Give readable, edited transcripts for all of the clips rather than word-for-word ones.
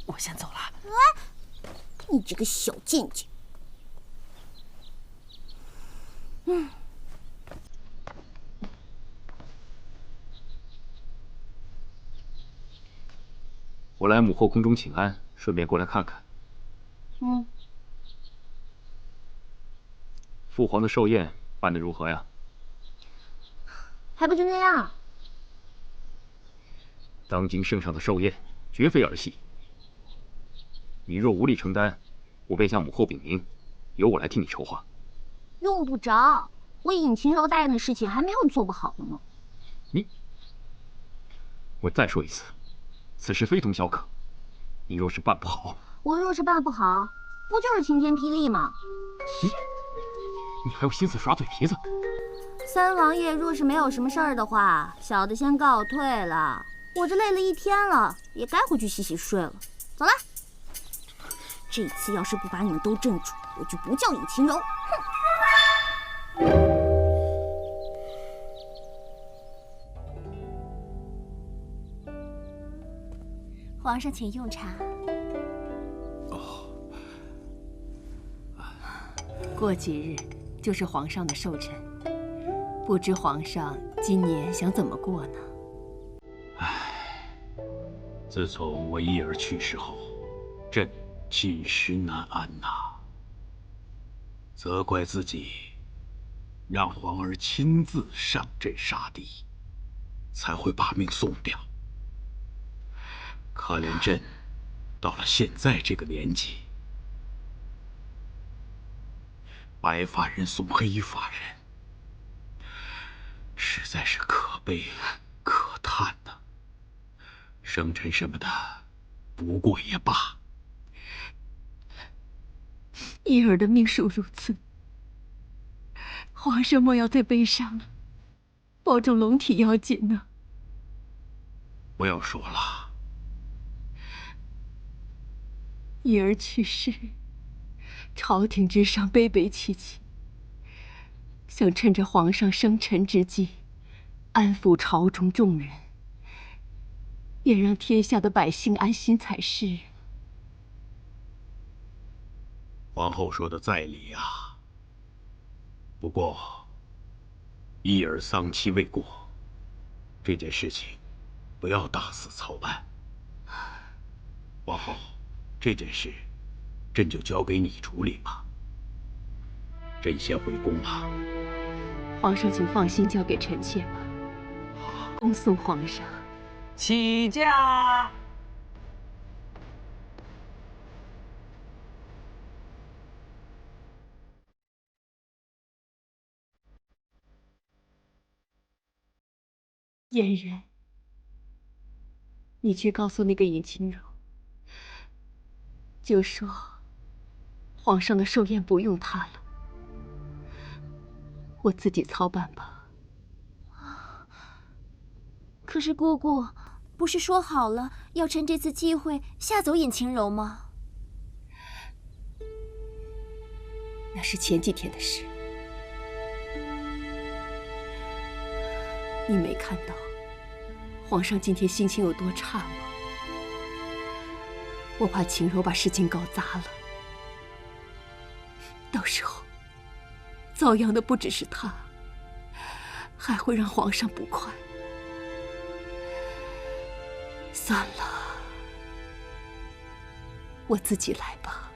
我先走了。你这个小贱贱！我来母后宫中请安，顺便过来看看。父皇的寿宴办得如何呀？还不就那样？当今圣上的寿宴绝非儿戏。你若无力承担，我便向母后禀明，由我来替你筹划。用不着，我尹晴柔答应的事情还没有做不好呢。我再说一次，此事非同小可。你若是办不好，我若是办不好，不就是晴天霹雳吗？你还有心思耍嘴皮子？三王爷若是没有什么事儿的话，小的先告退了。我这累了一天了，也该回去洗洗睡了。走了。这次要是不把你们都镇住，我就不叫尹晴柔。哼！皇上，请用茶。过几日就是皇上的寿辰，不知皇上今年想怎么过呢？自从我义儿去世后，朕寝食难安呐。责怪自己，让皇儿亲自上阵杀敌，才会把命送掉。可怜朕到了现在这个年纪，白发人送黑发人，实在是可悲可叹呐。生辰什么的，不过也罢。义儿的命数如此，皇上莫要再悲伤了，保重龙体要紧呢。不要说了，义儿去世，朝廷之上悲悲戚戚，想趁着皇上生辰之际，安抚朝中众人，也让天下的百姓安心才是。皇后说的在理啊。不过，义儿丧期未过，这件事情不要大肆操办。皇后，这件事，朕就交给你处理吧。朕先回宫了。皇上，请放心交给臣妾吧。恭送皇上。起驾！嫣然，你去告诉那个尹晴柔，就说皇上的寿宴不用她了，我自己操办吧。可是姑姑，不是说好了要趁这次机会吓走尹晴柔吗？那是前几天的事，你没看到皇上今天心情有多差吗？我怕晴柔把事情搞砸了，到时候遭殃的不只是他，还会让皇上不快。算了，我自己来吧。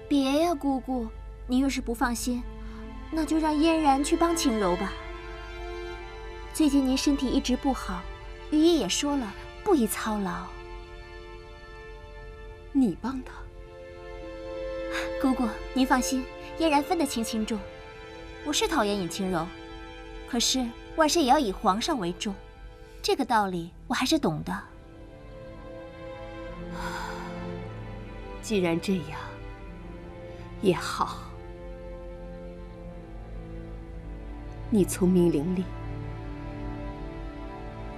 别呀，姑姑，你若是不放心，那就让嫣然去帮晴柔吧。最近您身体一直不好，御医也说了，不宜操劳。你帮他？姑姑，您放心，嫣然分得清轻重。我是讨厌尹清柔，可是万事也要以皇上为重，这个道理我还是懂的。既然这样，也好。你聪明伶俐，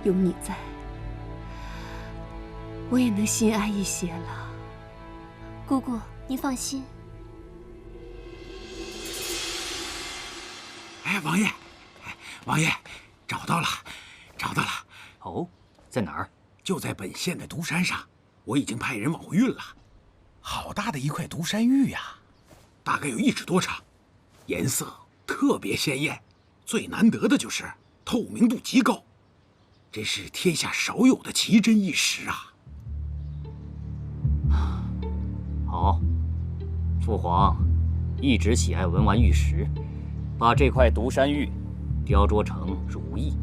有你在，我也能心安一些了。姑姑，您放心。哎，王爷，王爷，找到了，找到了。哦，在哪儿？就在本县的独山上，我已经派人往回运了。好大的一块独山玉呀，大概有1指多长，颜色特别鲜艳，最难得的就是透明度极高，真是天下少有的奇珍异石啊！好，父皇一直喜爱文玩玉石，把这块独山玉雕琢成如意，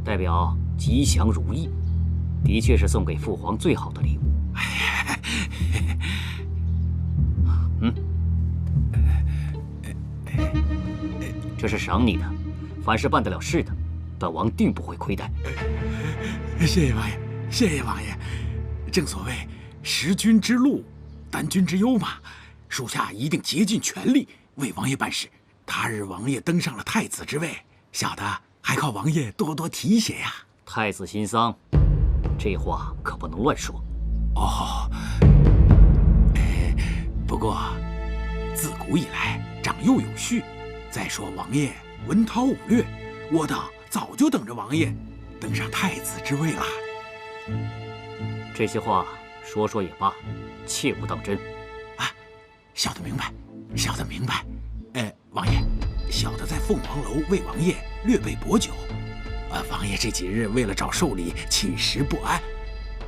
代表吉祥如意，的确是送给父皇最好的礼物。这是赏你的，凡是办得了事的，本王定不会亏待。谢谢王爷，谢谢王爷。正所谓识君之路，担君之忧嘛，属下一定竭尽全力为王爷办事。他日王爷登上了太子之位，小的还靠王爷多多提携呀。太子新丧，这话可不能乱说。哦，不过自古以来长幼有序。再说王爷文韬武略，我等早就等着王爷登上太子之位了。这些话说说也罢，切勿当真。啊，小的明白，小的明白。王爷，小的在凤凰楼为王爷略备薄酒。王爷这几日为了找寿礼，寝食不安，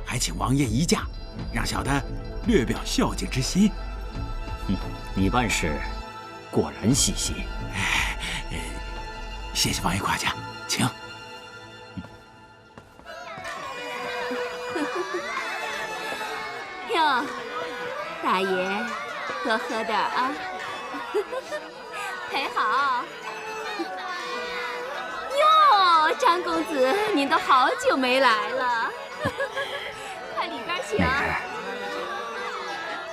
还请王爷移驾，让小的略表孝敬之心。你办事果然细心。谢谢王爷夸奖，请。哟，大爷，多喝点啊。陪好。哟，张公子，您都好久没来了，快里边请。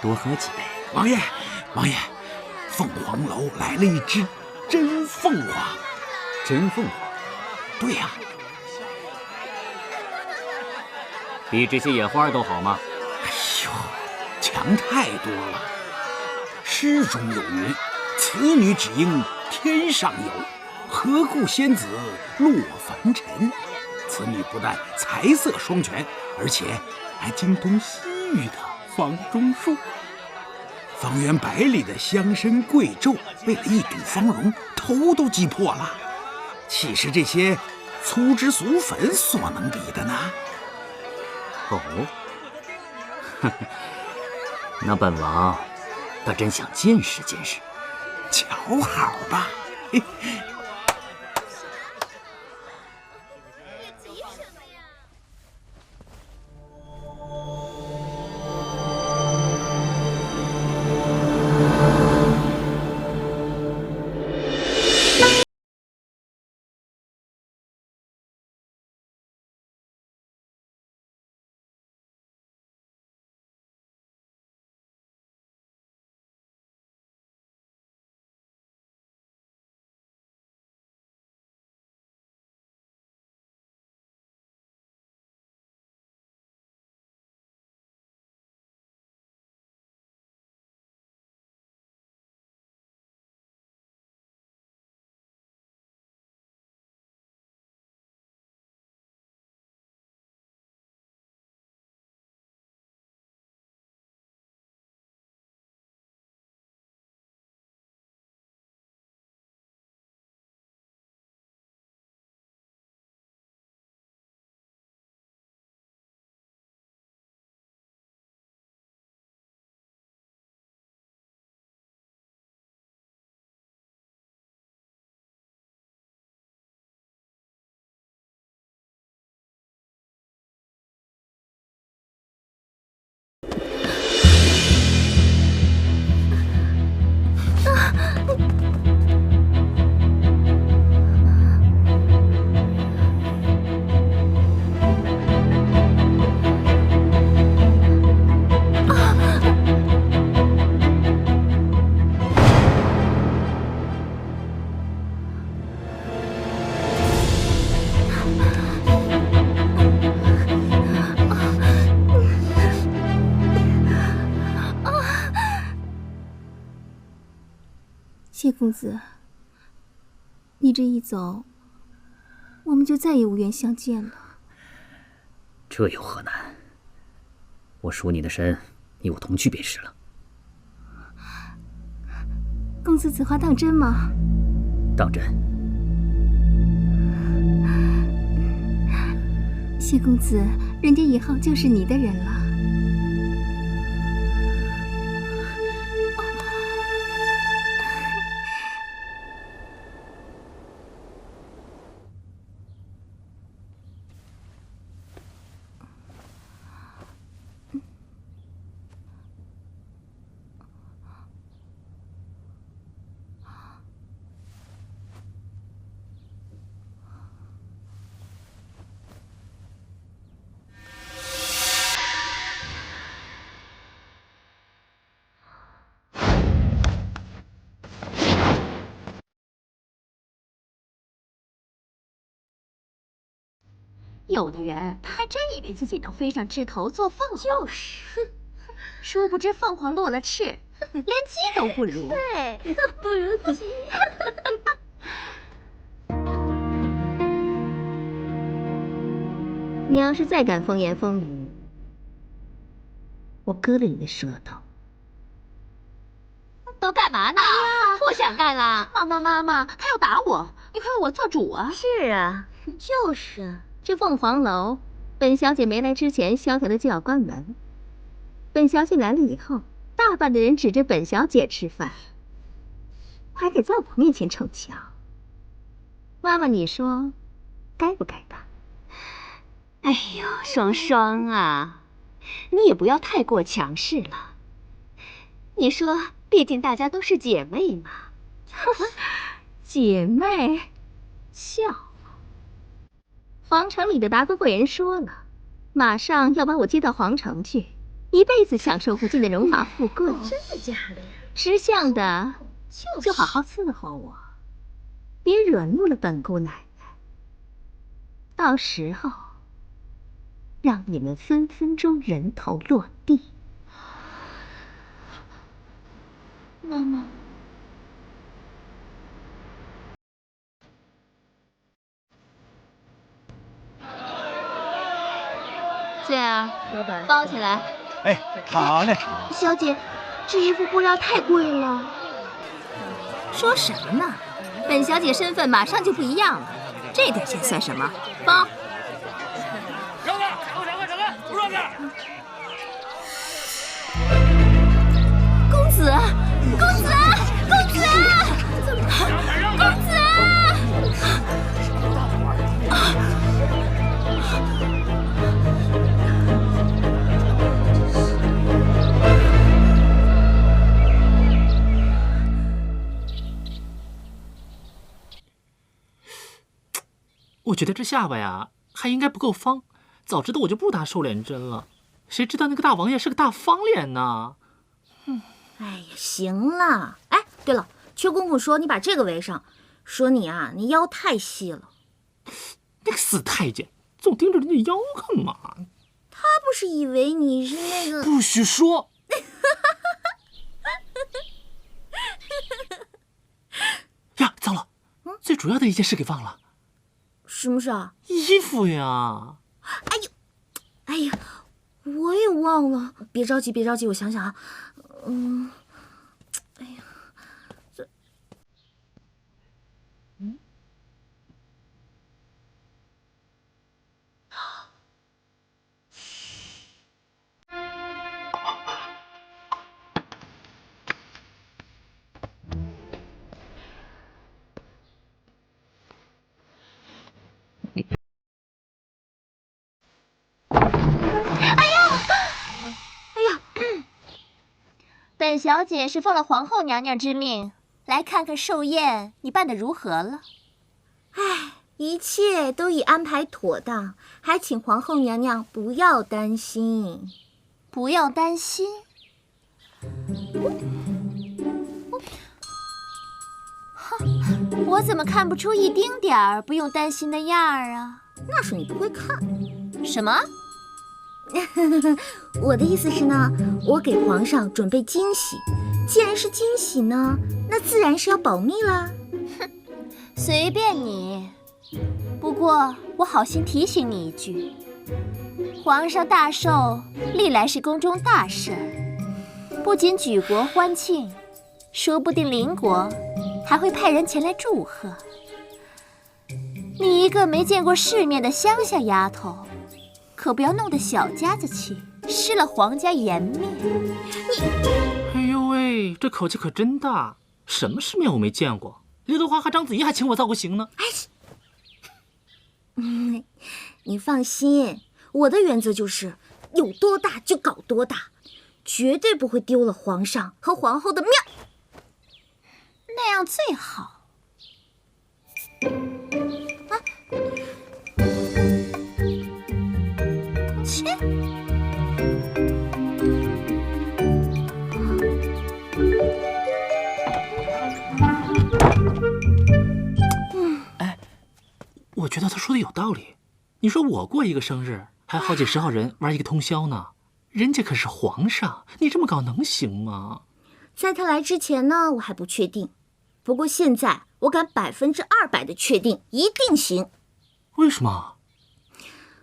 多喝几杯。王爷，王爷，凤凰楼来了一只真凤凰。真凤凰？对呀。比这些野花都好吗？哎呦，强太多了。诗中有云：“此女只应天上有，何故仙子落凡尘？”此女不但才色双全，而且还精通西域的房中术。方圆100里的乡绅贵胄，为了一睹芳容，头都挤破了。岂是这些粗制俗粉所能比的呢？哦，那本王倒真想见识见识。瞧好吧。谢公子，你这一走，我们就再也无缘相见了。这有何难？我赎你的身，你我同去便是了。公子此话当真吗？当真。谢公子，人家以后就是你的人了。有的人他还真以为自己能飞上枝头做凤凰，就是，殊不知凤凰落了翅，连鸡都不如。对，不如鸡。你要是再敢风言风语，我割了你的舌头。都干嘛呢？不想干了。妈妈，他要打我，你快为我做主啊！是啊，就是啊。这凤凰楼，本小姐没来之前，萧条的就要关门。本小姐来了以后，大半的人指着本小姐吃饭，还得在我面前逞强。妈妈，你说该不该吧？哎呦，双双啊，你也不要太过强势了。你说，毕竟大家都是姐妹嘛。姐妹，笑。皇城里的达官贵人说了，马上要把我接到皇城去，一辈子享受不尽的荣华富贵。真的假的呀？识相的就好好伺候我，别惹怒了本姑奶奶。到时候让你们分分钟人头落地。妈妈。翠儿，包起来。哎，好嘞。小姐，这衣服布料太贵了。说什么呢？本小姐身份马上就不一样了，这点钱算什么？包。让开，让开，不让开！公子，公子，公子，公子！我觉得这下巴呀还应该不够方，早知道我就不打瘦脸针了。谁知道那个大王爷是个大方脸呢？哎呀，行了。哎，对了，薛公公说你把这个围上，说你啊，你腰太细了。那个死太监，总盯着人家腰干嘛？他不是以为你是那个……不许说！呀，糟了，最主要的一件事给忘了。什么事啊？衣服呀！哎呦，哎呀，我也忘了。别着急，别着急，我想想啊。哎呀，这……本小姐是奉了皇后娘娘之命，来看看寿宴你办得如何了。哎，一切都已安排妥当，还请皇后娘娘不要担心。不要担心。哼，我怎么看不出一丁点儿不用担心的样儿啊？那是你不会看。什么？我的意思是呢，我给皇上准备惊喜，既然是惊喜呢，那自然是要保密啦。哼，随便你。不过我好心提醒你一句，皇上大寿历来是宫中大事，不仅举国欢庆，说不定邻国还会派人前来祝贺。你一个没见过世面的乡下丫头，可不要弄得小家子气，失了皇家颜面。哎呦喂，这口气可真大！什么世面我没见过？刘德华和章子怡还请我造过型呢。你放心，我的原则就是有多大就搞多大，绝对不会丢了皇上和皇后的面。那样最好。切！我觉得他说的有道理。你说我过一个生日，还好几十号人玩一个通宵呢，人家可是皇上，你这么搞能行吗？在他来之前呢，我还不确定，不过现在我敢200%的确定，一定行。为什么？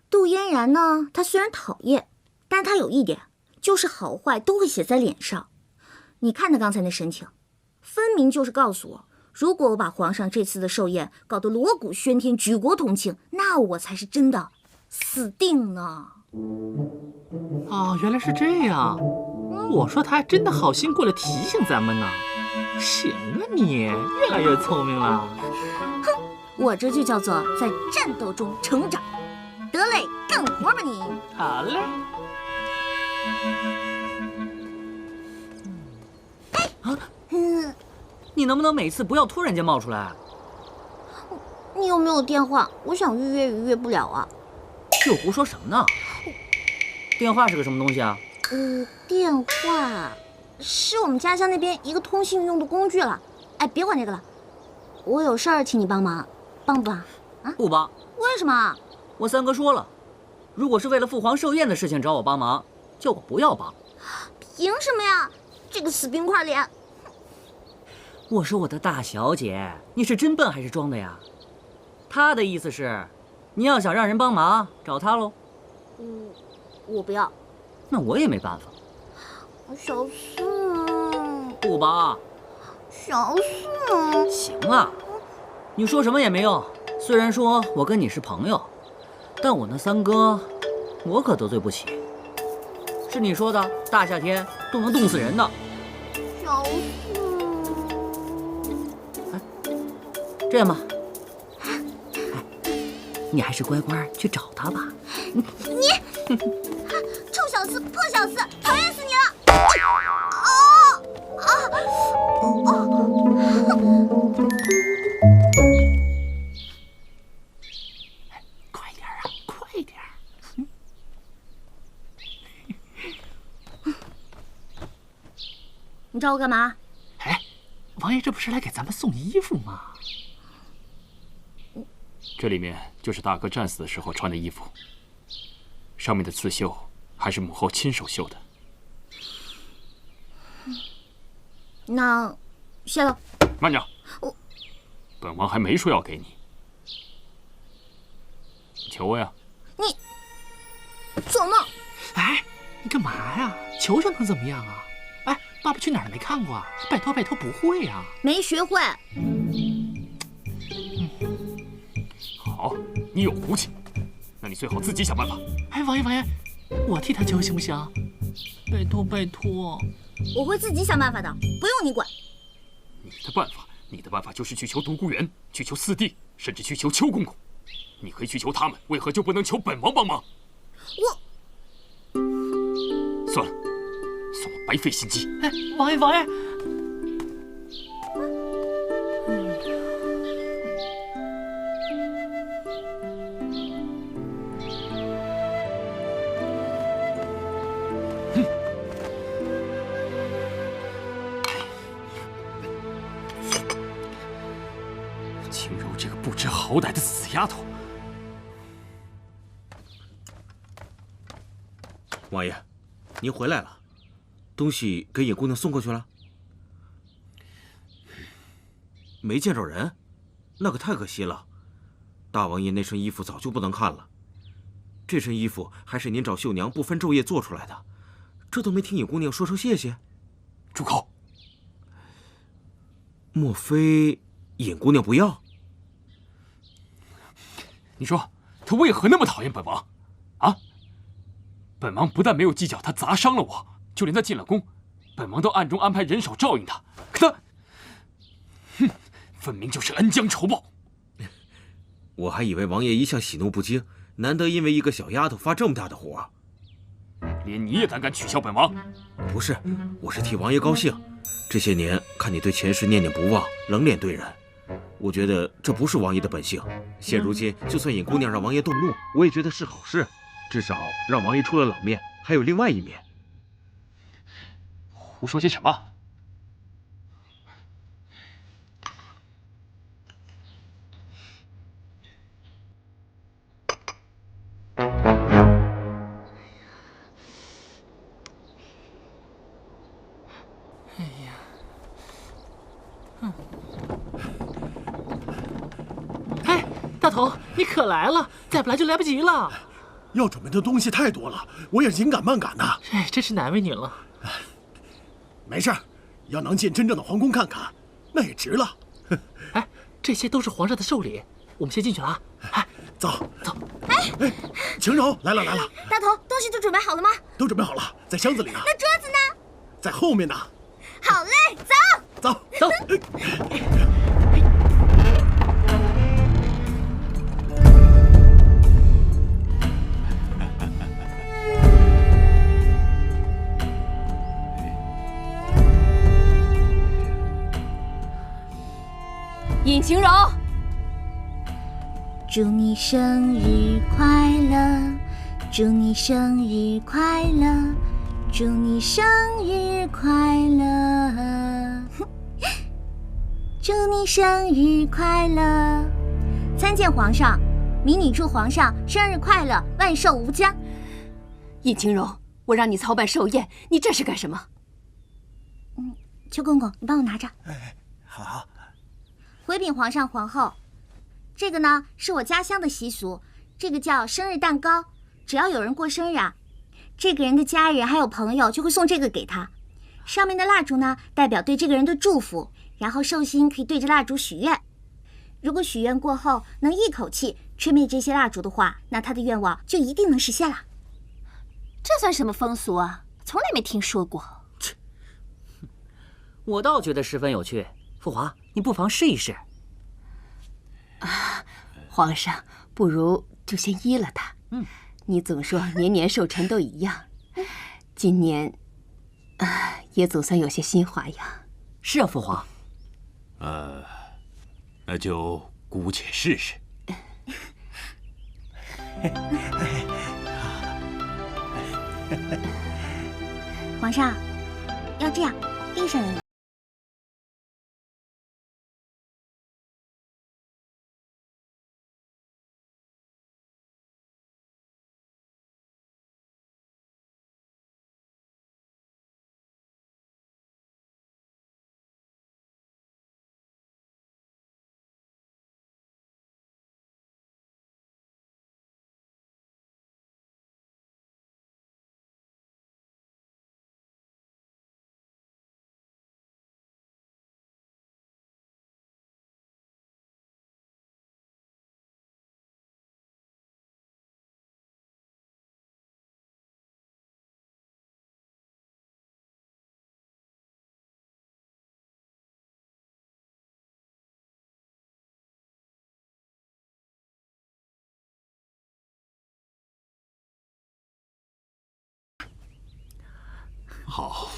杜嫣然呢，她虽然讨厌，但她有一点，就是好坏都会写在脸上。你看她刚才那神情，分明就是告诉我，如果我把皇上这次的寿宴搞得锣鼓喧天、举国同庆，那我才是真的死定呢。哦，原来是这样。我说他还真的好心过来提醒咱们呢。行啊，你越来越聪明了。哼，我这就叫做在战斗中成长。得嘞，干活吧你。好嘞。你能不能每次不要突然间冒出来？你有没有电话？我想预约不了啊。又胡说什么呢？电话是个什么东西啊？电话是我们家乡那边一个通信用的工具了。哎，别管那个了，我有事儿请你帮忙，帮不帮？啊？不帮。为什么？我三哥说了，如果是为了父皇寿宴的事情找我帮忙，叫我不要帮。凭什么呀？这个死冰块脸！我说我的大小姐，你是真笨还是装的呀？他的意思是，你要想让人帮忙，找他喽。我不要。那我也没办法。小四，不帮。小四，行了，你说什么也没用。虽然说我跟你是朋友，但我那三哥，我可得罪不起。是你说的，大夏天都能冻死人的。小四，哎，这样吧，你还是乖乖去找他吧。你，臭小四，破小四，讨厌死你了！快点啊，快点！你找我干嘛？哎，王爷这不是来给咱们送衣服吗？这里面就是大哥战死的时候穿的衣服，上面的刺绣还是母后亲手绣的。那，谢了。慢着，本王还没说要给你，求我呀！你做梦！哎，你干嘛呀？求求能怎么样啊？哎，爸爸去哪儿没看过啊？拜托拜托，不会呀？没学会。好，你有骨气，那你最好自己想办法。哎，王爷王爷，我替他求行不行？拜托拜托。我会自己想办法的，不用你管。你的办法就是去求独孤园，去求四弟，甚至去求邱公公。你可以去求他们，为何就不能求本王帮忙？算了，算我白费心机。哎，王爷王爷。青柔这个不知好歹的死丫头！王爷，您回来了，东西给尹姑娘送过去了。没见着人，那可太可惜了。大王爷那身衣服早就不能看了，这身衣服还是您找绣娘不分昼夜做出来的，这都没听尹姑娘说声谢谢。住口！莫非尹姑娘不要？你说她为何那么讨厌本王？啊？本王不但没有计较她砸伤了我，就连她进了宫，本王都暗中安排人手照应她。可她，哼，分明就是恩将仇报。我还以为王爷一向喜怒不惊，难得因为一个小丫头发这么大的火。连你也胆取笑本王？不是，我是替王爷高兴。这些年看你对前世念念不忘，冷脸对人，我觉得这不是王爷的本性。现如今，就算尹姑娘让王爷动怒，我也觉得是好事，至少让王爷出了冷面，还有另外一面。胡说些什么？哎，大头，你可来了，再不来就来不及了。要准备的东西太多了，我也是紧赶慢赶的。哎，真是难为你了。没事，要能进真正的皇宫看看，那也值了。哎，这些都是皇上的寿礼，我们先进去了啊！哎，走走。哎，晴柔来了来了。大头，东西都准备好了吗？都准备好了，在箱子里呢。那桌子呢？在后面呢。好嘞，走。走走。尹晴柔，祝你生日快乐，祝你生日快乐，祝你生日快乐，祝你生日快乐！参见皇上，民女祝皇上生日快乐，万寿无疆。尹晴柔，我让你操办寿宴，你这是干什么？邱公公，你帮我拿着。哎，好。回禀皇上皇后，这个呢是我家乡的习俗，这个叫生日蛋糕。只要有人过生日啊，这个人的家人还有朋友就会送这个给他。上面的蜡烛呢，代表对这个人的祝福，然后寿星可以对着蜡烛许愿。如果许愿过后能一口气吹灭这些蜡烛的话，那他的愿望就一定能实现了。这算什么风俗啊？从来没听说过。我倒觉得十分有趣。父皇，你不妨试一试。啊，皇上，不如就先依了他。你总说年年寿辰都一样，今年，也总算有些新花样。是啊，父皇。那就姑且试试。皇上，要这样，递上一个。好，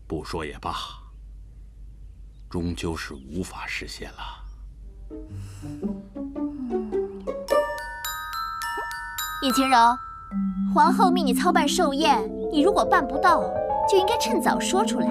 不说也罢，终究是无法实现了。尹晴柔，皇后命你操办寿宴，你如果办不到，就应该趁早说出来。